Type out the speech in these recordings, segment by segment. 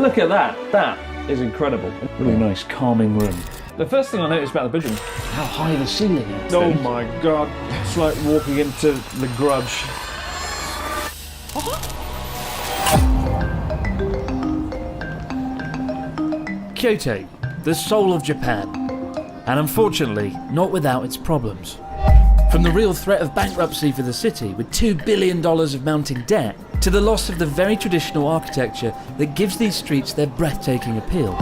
Look at that. That is incredible. Really nice, calming room. The first thing I noticed about the bedroom is how high the ceiling is. Oh my God. It's like walking into The Grudge. Kyoto, the soul of Japan, and unfortunately not without its problems. From the real threat of bankruptcy for the city with $2 billion of mounting debt, to the loss of the very traditional architecture that gives these streets their breathtaking appeal.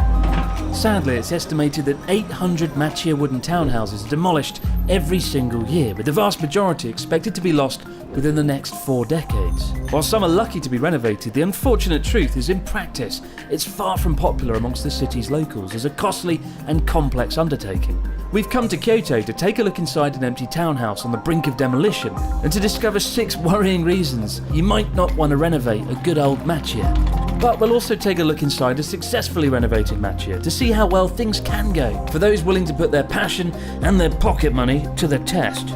Sadly, it's estimated that 800 Machiya wooden townhouses are demolished every single year, with the vast majority expected to be lost within the next 4 decades. While some are lucky to be renovated, the unfortunate truth is in practice, it's far from popular amongst the city's locals as a costly and complex undertaking. We've come to Kyoto to take a look inside an empty townhouse on the brink of demolition and to discover 6 worrying reasons you might not want to renovate a good old Machiya. But we'll also take a look inside a successfully renovated Machiya to see how well things can go for those willing to put their passion and their pocket money to the test.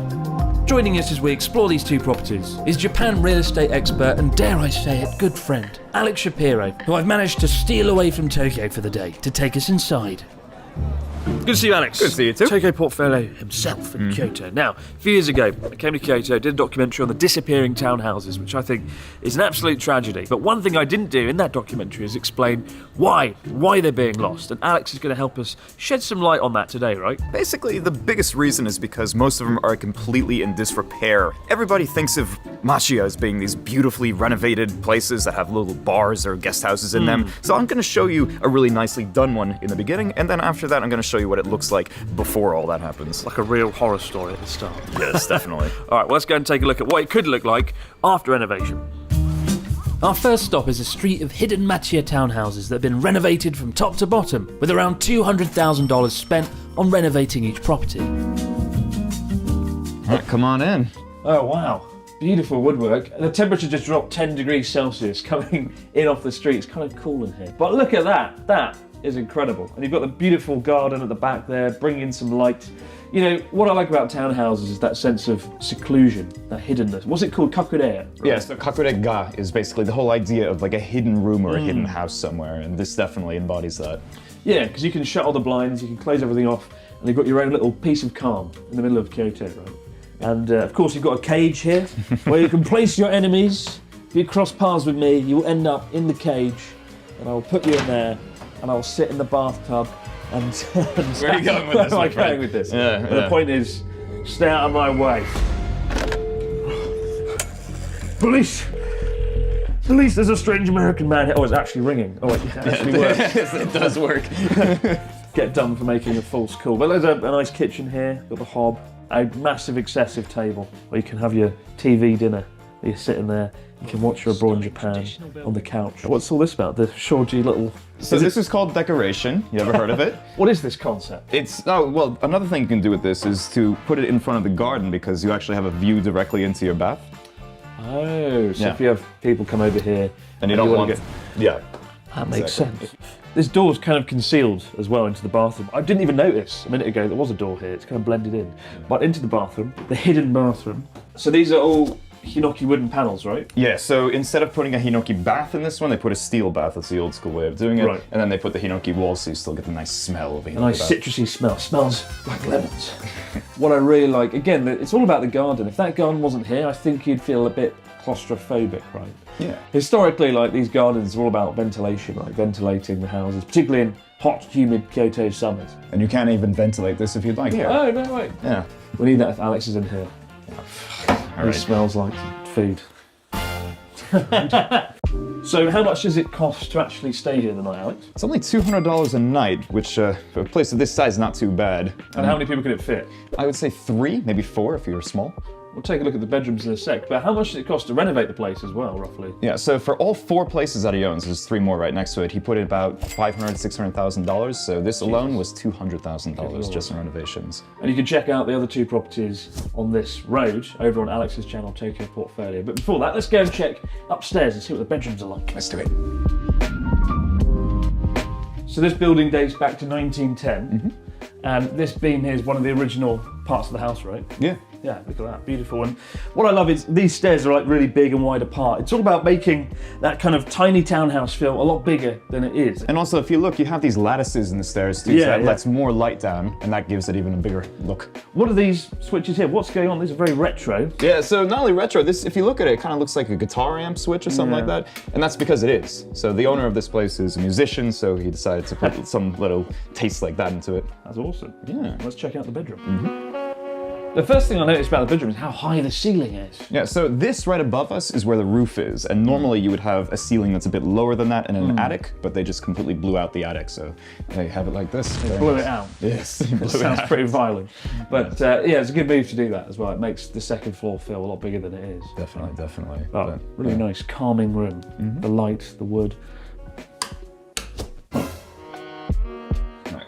Joining us as we explore these 2 properties is Japan real estate expert and, dare I say it, good friend, Alex Shapiro, who I've managed to steal away from Tokyo for the day to take us inside. Good to see you, Alex. Good to see you too. Tokyo portfolio himself in Kyoto. Now, a few years ago, I came to Kyoto, did a documentary on the disappearing townhouses, which I think is an absolute tragedy. But one thing I didn't do in that documentary is explain why they're being lost. And Alex is going to help us shed some light on that today, right? Basically, the biggest reason is because most of them are completely in disrepair. Everybody thinks of Machiya as being these beautifully renovated places that have little bars or guest houses in them. So I'm going to show you a really nicely done one in the beginning, and then after that I'm going to show you what it looks like before all that happens. Like a real horror story at the start. Yes, definitely. All right, well, let's go and take a look at what it could look like after renovation. Our first stop is a street of hidden Machiya townhouses that have been renovated from top to bottom, with around $200,000 spent on renovating each property. All right, come on in. Oh wow. Beautiful woodwork. The temperature just dropped 10 degrees Celsius coming in off the street. It's kind of cool in here. But look at that. That is incredible. And you've got the beautiful garden at the back there, bringing in some light. You know, what I like about townhouses is that sense of seclusion, that hiddenness. What's it called? Kakure? Right? Yes, the kakure-ga is basically the whole idea of like a hidden room or a hidden house somewhere, and this definitely embodies that. Yeah, because you can shut all the blinds, you can close everything off, and you've got your own little piece of calm in the middle of Kyoto, right? And of course you've got a cage here where you can place your enemies. If you cross paths with me, you will end up in the cage, and I will put you in there, and I'll sit in the bathtub and Where are you going with this? Where am I going with this? Yeah, But the point is, stay out of my way. Police! Police, there's a strange American man here. Oh, it's actually ringing. Oh, it actually works. It does work. Get done for making a false call. But there's a nice kitchen here, got the hob, a massive excessive table where you can have your TV dinner. You're sitting there, you can watch your Abroad in Japan on the couch. What's all this about? The shoji little... So this is called decoration. You ever heard of it? What is this concept? Well, another thing you can do with this is to put it in front of the garden because you actually have a view directly into your bath. Oh, so Yeah. if you have people come over here And you don't wanna want... Yeah. That makes Exactly. sense. This door's kind of concealed as well into the bathroom. I didn't even notice a minute ago there was a door here. It's kind of blended in. But into the bathroom, the hidden bathroom. So these are all hinoki wooden panels, right? Yeah, so instead of putting a hinoki bath in this one, they put a steel bath. That's the old school way of doing it. Right. And then they put the hinoki walls so you still get the nice smell of a hinoki A nice bath. citrusy smell. Smells like lemons. What I really like, again, it's all about the garden. If that garden wasn't here, I think you'd feel a bit claustrophobic, right? Yeah. Historically, like these gardens are all about ventilation, like ventilating the houses, particularly in hot, humid Kyoto summers. And you can't even ventilate this if you'd like. Yeah. Oh, no, wait. Yeah. We need that if Alex is in here. He right. smells like food. So how much does it cost to actually stay here the night, Alex? It's only $200 a night, which for a place of this size is not too bad. And how many people can it fit? I would say 3, maybe 4 if you're small. We'll take a look at the bedrooms in a sec, but how much does it cost to renovate the place as well, roughly? Yeah, so for all 4 places that he owns, there's 3 more right next to it, he put in about $600,000, so this alone was $200,000 just in renovations. And you can check out the other 2 properties on this road over on Alex's channel, Tokyo Portfolio. But before that, let's go and check upstairs and see what the bedrooms are like. Let's do it. So this building dates back to 1910, and this beam here is one of the original parts of the house, right? Yeah. Yeah, look at that, beautiful. And what I love is these stairs are like really big and wide apart. It's all about making that kind of tiny townhouse feel a lot bigger than it is. And also, if you look, you have these lattices in the stairs too, so that lets more light down, and that gives it even a bigger look. What are these switches here? What's going on? These are very retro. Yeah, so not only retro, this, if you look at it, it kind of looks like a guitar amp switch or something like that, and that's because it is. So the owner of this place is a musician, so he decided to put some little taste like that into it. That's awesome. Yeah. Let's check out the bedroom. The first thing I noticed about the bedroom is how high the ceiling is. Yeah, so this right above us is where the roof is, and normally you would have a ceiling that's a bit lower than that in an attic, but they just completely blew out the attic, so they have it like this. They blew it out. Yes, they blew It it sounds out. pretty violent. But yeah, it's a good move to do that as well. It makes the second floor feel a lot bigger than it is. Definitely, definitely. Oh, But, really yeah. nice, calming room. The light, the wood.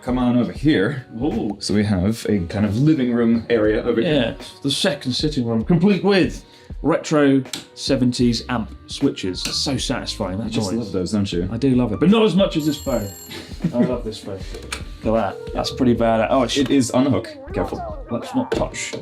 Come on over here. Ooh. So we have a kind of living room area over here. Yeah, the second sitting room, complete with retro 70s amp switches. So satisfying, that You just noise. love those, don't you? I do love it, but not as much as this phone. I love this phone. Look at that. That's pretty bad. Oh, It is unhook. Careful. let's not touch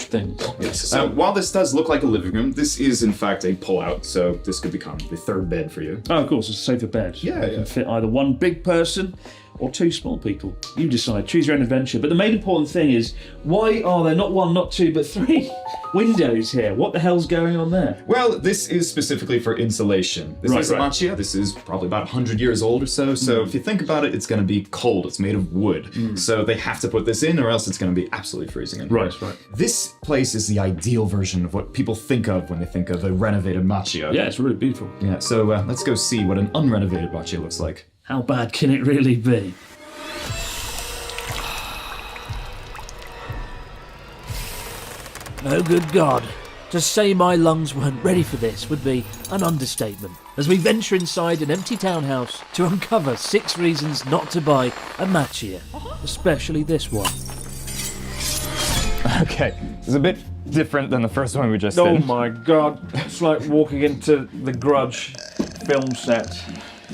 things. Yes. So while this does look like a living room, this is in fact a pull-out. So this could become the third bed for you. Oh, of course, it's a sofa bed. Yeah, You yeah. can fit either one big person or two small people. You decide, choose your own adventure. But the main important thing is, why are there not one, not two, but three windows here? What the hell's going on there? Well, this is specifically for insulation. This is a Right. macchia. This is probably about 100 years old or so. So if you think about it, it's going to be cold. It's made of wood. So they have to put this in or else it's going to be absolutely freezing in here. Right. This place is the ideal version of what people think of when they think of a renovated macchia. Yeah, it's really beautiful. Yeah, so let's go see what an unrenovated macchia looks like. How bad can it really be? Oh, good God. To say my lungs weren't ready for this would be an understatement, as we venture inside an empty townhouse to uncover 6 reasons not to buy a macchia, especially this one. Okay, it's a bit different than the first one we just Oh did. my God, it's like walking into the Grudge film set.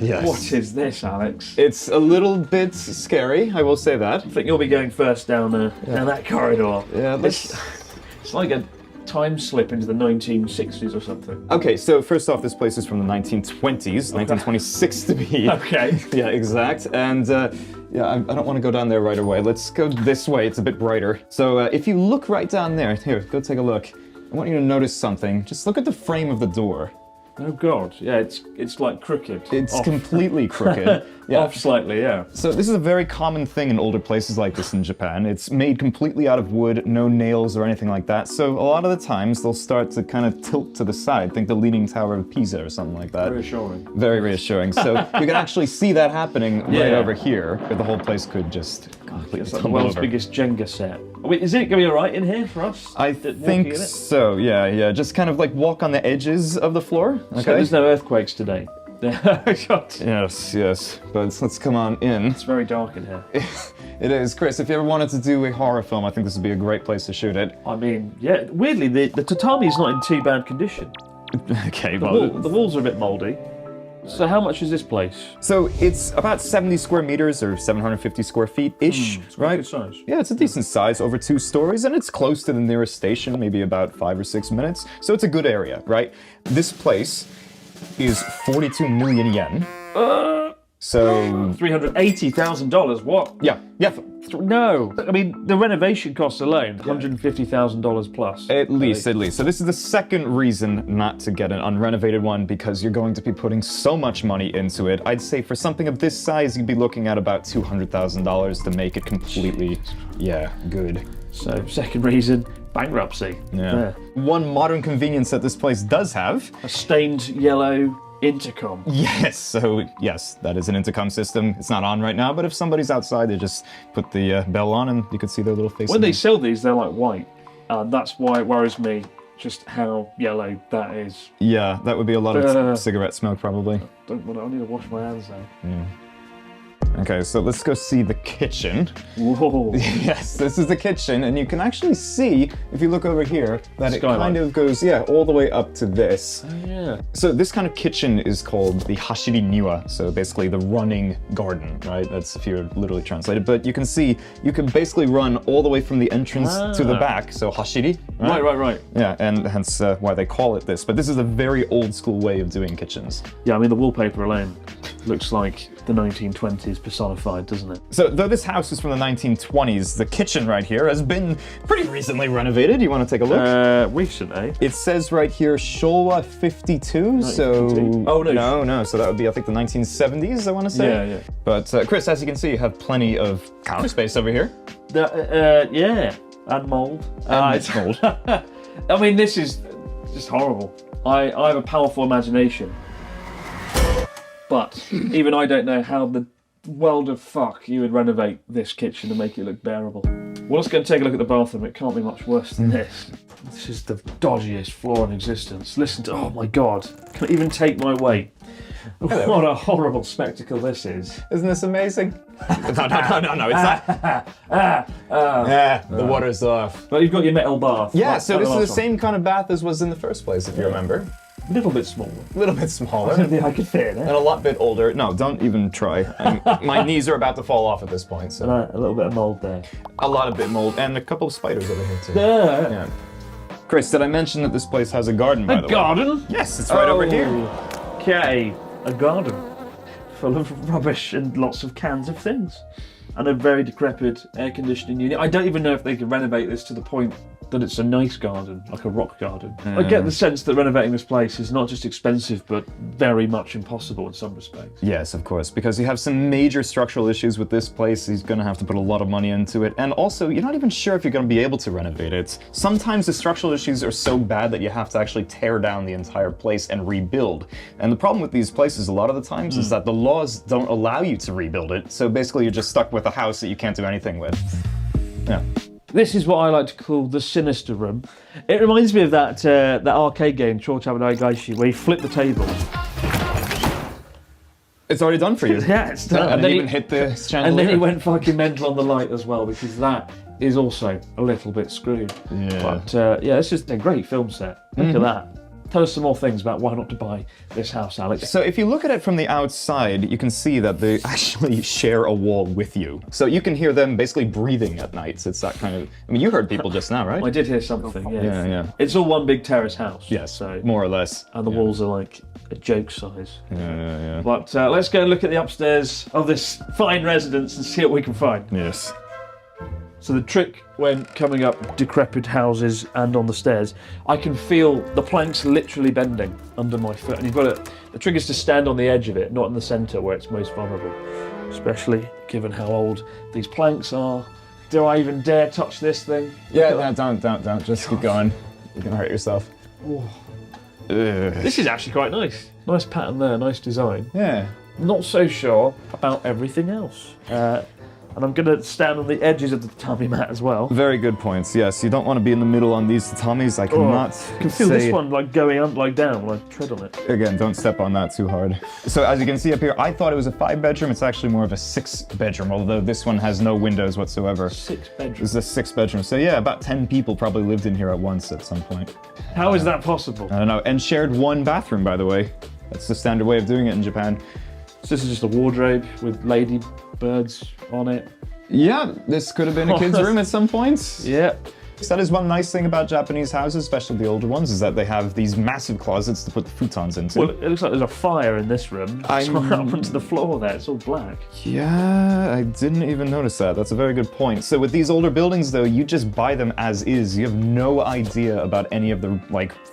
Yes. What is this, Alex? It's a little bit scary, I will say that. I think you'll be going first down that corridor. Yeah, It's like a time slip into the 1960s or something. Okay, so first off, this place is from the 1920s, 1926 to be. Okay. Yeah, exact. And yeah, I don't want to go down there right away. Let's go this way, it's a bit brighter. So if you look right down there, here, go take a look. I want you to notice something. Just look at the frame of the door. Oh God, yeah, it's like crooked. It's Off. completely crooked. Yeah. Off slightly, yeah. So this is a very common thing in older places like this in Japan. It's made completely out of wood, no nails or anything like that. So a lot of the times they'll start to kind of tilt to the side. Think the Leaning Tower of Pisa or something like that. Reassuring. Very reassuring. So you can actually see that happening right Yeah. over here. Where the whole place could just completely It's like the tumble world's over. biggest Jenga set. Wait, is it going to be alright in here for us? I Walking think in it? so, yeah. Just kind of like walk on the edges of the floor, okay? So there's no earthquakes today. God. Yes. But let's come on in. It's very dark in here. It is. Chris, if you ever wanted to do a horror film, I think this would be a great place to shoot it. I mean, yeah, weirdly, the tatami's not in too bad condition. Okay, The walls are a bit mouldy. So how much is this place? So it's about 70 square meters or 750 square feet-ish, It's quite right? good size. Yeah, it's a decent size, over 2 stories, and it's close to the nearest station, maybe about 5 or 6 minutes. So it's a good area, right? This place is 42 million yen. So, $380,000. What? yeah. No. I mean, the renovation costs alone, $150,000 plus. At least. So this is the second reason not to get an unrenovated one, because you're going to be putting so much money into it. I'd say for something of this size, you'd be looking at about $200,000 to make it completely, good. So, second reason, bankruptcy. Yeah. One modern convenience that this place does have. A stained yellow intercom. Yes, that is an intercom system. It's not on right now, but if somebody's outside, they just put the bell on and you could see their little face. When they sell these, they're like white. That's why it worries me just how yellow that is. Yeah, that would be a lot of cigarette smoke probably. I need to wash my hands now. Okay, so let's go see the kitchen. Whoa. Yes, this is the kitchen, and you can actually see, if you look over here, that it Skylight. kind of goes, all the way up to this. Oh, yeah. So this kind of kitchen is called the hashiri niwa, so basically the running garden, right? That's if you're literally translated. But you can see, you can basically run all the way from the entrance to the back, so hashiri. Right. Yeah, and hence why they call it this. But this is a very old school way of doing kitchens. Yeah, I mean, the wallpaper alone looks like the 1920s personified, doesn't it? So though this house is from the 1920s, the kitchen right here has been pretty recently renovated. You want to take a look? Recent, eh? It says right here Showa 52, so... 1952. Oh, no. No, so that would be, I think, the 1970s, I want to say. Yeah. But Chris, as you can see, you have plenty of counter space over here. Yeah, and mould. It's mold. I mean, this is just horrible. I have a powerful imagination. But even I don't know how the world of fuck you would renovate this kitchen to make it look bearable. Well, let's go and take a look at the bathroom. It can't be much worse than this. This is the dodgiest floor in existence. Listen to, oh my God. Can I even take my weight? What a horrible spectacle this is. Isn't this amazing? No, it's not. The water's off. But you've got your metal bath. Yeah, Like so this is the last one. same kind of bath as was in the first place, if you remember. A little bit smaller. A little bit I smaller. don't think I could fit in And it. a lot bit older. No, don't even try. My knees are about to fall off at this point. So A little bit of mould there. a lot of bit mold and a couple of spiders over here too. Yeah. Chris, did I mention that this place has a garden, by the way? Garden? Yes, it's right over here. Okay, a garden full of rubbish and lots of cans of things. And a very decrepit air conditioning unit. I don't even know if they could renovate this to the point that it's a nice garden, like a rock garden. I get the sense that renovating this place is not just expensive, but very much impossible in some respects. Yes, of course, because you have some major structural issues with this place. He's going to have to put a lot of money into it. And also, you're not even sure if you're going to be able to renovate it. Sometimes the structural issues are so bad that you have to actually tear down the entire place and rebuild. And the problem with these places a lot of the times is that the laws don't allow you to rebuild it. So basically you're just stuck with a house that you can't do anything with. Yeah. This is what I like to call the sinister room. It reminds me of that arcade game, Chōchabadai Gaishi, where you flip the table. It's already done for you. Yeah, it's done. And then then even hit the chandelier. And then he went fucking mental on the light as well, because that is also a little bit screwed. Yeah. But it's just a great film set. Look at that. Tell us some more things about why not to buy this house, Alex. So if you look at it from the outside, you can see that they actually share a wall with you. So you can hear them basically breathing at night. So it's that kind of... I mean, you heard people just now, right? I did hear something, yeah. Yeah. It's all one big terrace house. Yes, So, more or less. and the walls are like a joke size. Yeah. But let's go and look at the upstairs of this fine residence and see what we can find. Yes. So the trick when coming up decrepit houses and on the stairs, I can feel the planks literally bending under my foot. And you've got to, the trick is to stand on the edge of it, not in the centre where it's most vulnerable. Especially given how old these planks are. Do I even dare touch this thing? Yeah, don't. Just keep going. You're going to hurt yourself. This is actually quite nice. Nice pattern there, nice design. Yeah. Not so sure about everything else. And I'm going to stand on the edges of the tatami mat as well. Very good points. Yes, you don't want to be in the middle on these tatamis. I cannot I can feel this one like going up, like down when I tread on it. Again, don't step on that too hard. So as you can see up here, I thought it was a 5-bedroom. It's actually more of a 6-bedroom, although this one has no windows whatsoever. 6 bedrooms. This is a 6-bedroom. So yeah, about 10 people probably lived in here at once at some point. How is that possible? I don't know. And shared 1 bathroom, by the way. That's the standard way of doing it in Japan. So this is just a wardrobe with ladybirds on it. Yeah, this could have been a kid's room at some point. Yeah. So that is one nice thing about Japanese houses, especially the older ones, is that they have these massive closets to put the futons into. Well, it looks like there's a fire in this room. It's right up onto the floor there. It's all black. Yeah, I didn't even notice that. That's a very good point. So with these older buildings, though, you just buy them as is. You have no idea about any of the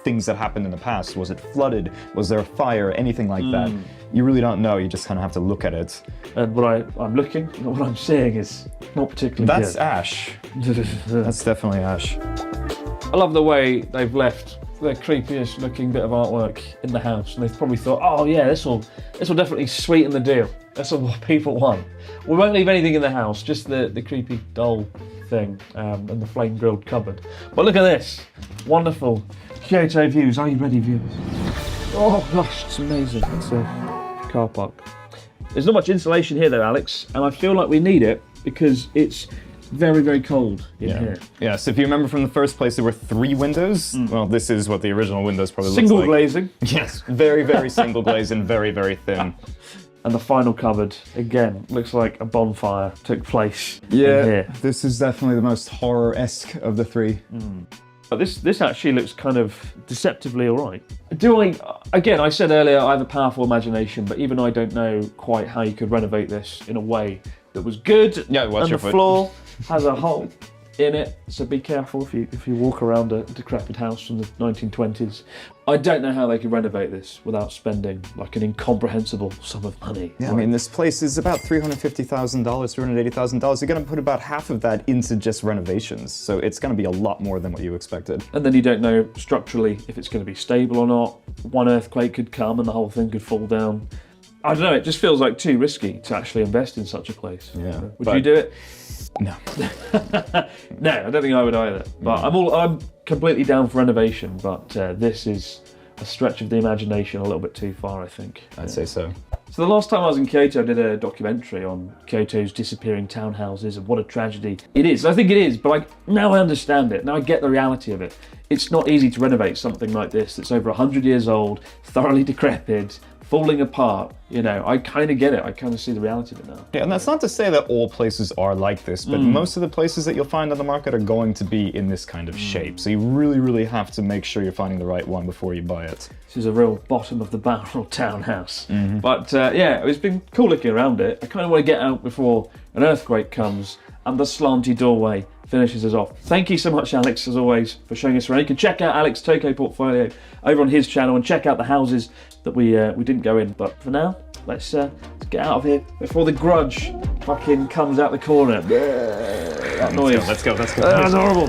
things that happened in the past. Was it flooded? Was there a fire? Anything like that? You really don't know. You just kind of have to look at it. And what I'm looking, what I'm seeing is not particularly That's good. ash. That's definitely ash. I love the way they've left the creepiest looking bit of artwork in the house, and they've probably thought, oh yeah, this will definitely sweeten the deal. That's what people want. We won't leave anything in the house, just the creepy doll thing and the flame grilled cupboard. But look at this, wonderful Kyoto views. Are you ready, viewers? Oh gosh, it's amazing. It's a car park. There's not much insulation here though, Alex, and I feel like we need it because it's very, very cold in here. Yeah, so if you remember from the first place, there were 3 windows. Well, this is what the original windows probably Single looks like. glazing. Yes, very, very single glazed and very, very thin. And the final cupboard, again, looks like a bonfire took place in here. This is definitely the most horror-esque of the 3. But this actually looks kind of deceptively all right. Again, I said earlier, I have a powerful imagination, but even I don't know quite how you could renovate this in a way that was good. Yeah, watch and your the foot. floor has a hole in it, so be careful if you walk around a decrepit house from the 1920s. I don't know how they could renovate this without spending like an incomprehensible sum of money. Yeah, I mean, this place is about $350,000, $380,000. You're going to put about half of that into just renovations, so it's going to be a lot more than what you expected. And then you don't know structurally if it's going to be stable or not. One earthquake could come and the whole thing could fall down. I don't know, it just feels like too risky to actually invest in such a place. Yeah, Would you do it? No. No, I don't think I would either. But I'm completely down for renovation, but this is a stretch of the imagination a little bit too far, I think. I'd say so. So the last time I was in Kyoto, I did a documentary on Kyoto's disappearing townhouses and what a tragedy it is. I think it is, but now I understand it. Now I get the reality of it. It's not easy to renovate something like this that's over 100 years old, thoroughly decrepit, falling apart. You know, I kind of get it. I kind of see the reality of it now. Yeah, and that's not to say that all places are like this, but most of the places that you'll find on the market are going to be in this kind of shape. So you really, really have to make sure you're finding the right one before you buy it. This is a real bottom of the barrel townhouse. But yeah, it's been cool looking around it. I kind of want to get out before an earthquake comes and the slanty doorway finishes us off. Thank you so much, Alex, as always, for showing us around. You can check out Alex Tokyo Portfolio over on his channel and check out the houses that we didn't go in. But for now, let's get out of here before the grudge fucking comes out the corner. That noise. Let's go. That's horrible.